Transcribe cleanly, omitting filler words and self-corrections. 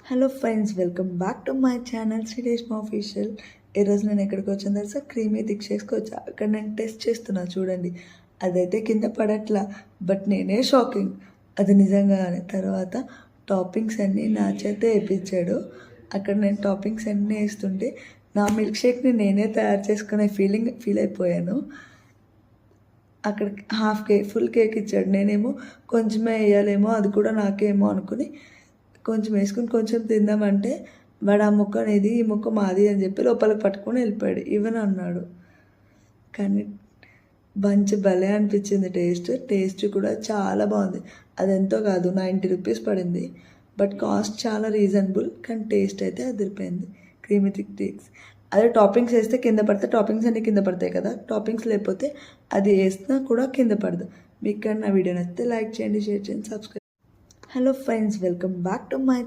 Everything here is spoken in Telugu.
Hello friends, welcome back to my channel Srireshma official. ఈరోజు నేను ఎక్కడికి వచ్చాను తెలుసా? క్రీమీ థిక్ షేక్స్కి వచ్చా. అక్కడ నేను టెస్ట్ చేస్తున్నా చూడండి. అదైతే కింద పడట్లా, బట్ నేనే షాకింగ్ అది నిజంగానే. తర్వాత టాపింగ్స్ అన్నీ నా చేతే వేయించాడు. అక్కడ నేను టాపింగ్స్ అన్నీ వేస్తుంటే నా మిల్క్ షేక్ని నేనే తయారు చేసుకునే ఫీల్ అయిపోయాను. అక్కడ ఫుల్ కేక్ ఇచ్చాడు. నేనేమో కొంచెమే వేయాలేమో, అది కూడా నాకేమో అనుకుని కొంచెం వేసుకుని కొంచెం తిందామంటే వాడు ఆ ముక్క అనేది ఈ ముక్క మాది అని చెప్పి లోపలికి పట్టుకొని వెళ్ళిపోయాడు. ఈవెన్ అన్నాడు. కానీ భలే అనిపించింది. టేస్ట్ కూడా చాలా బాగుంది. అది ఎంతో కాదు, 90 రూపీస్ పడింది. బట్ కాస్ట్ చాలా రీజనబుల్, కానీ టేస్ట్ అయితే అదిరిపోయింది. Creamy thick shakes. అదే టాపింగ్స్ వేస్తే కింద పడితే టాపింగ్స్ అన్నీ కింద పడతాయి కదా. టాపింగ్స్ లేకపోతే అది వేసినా కూడా కింద పడదు. మీకు కానీ నా వీడియో నచ్చితే లైక్ చేయండి, షేర్ చేయండి, subscribe. Hello friends, welcome back to my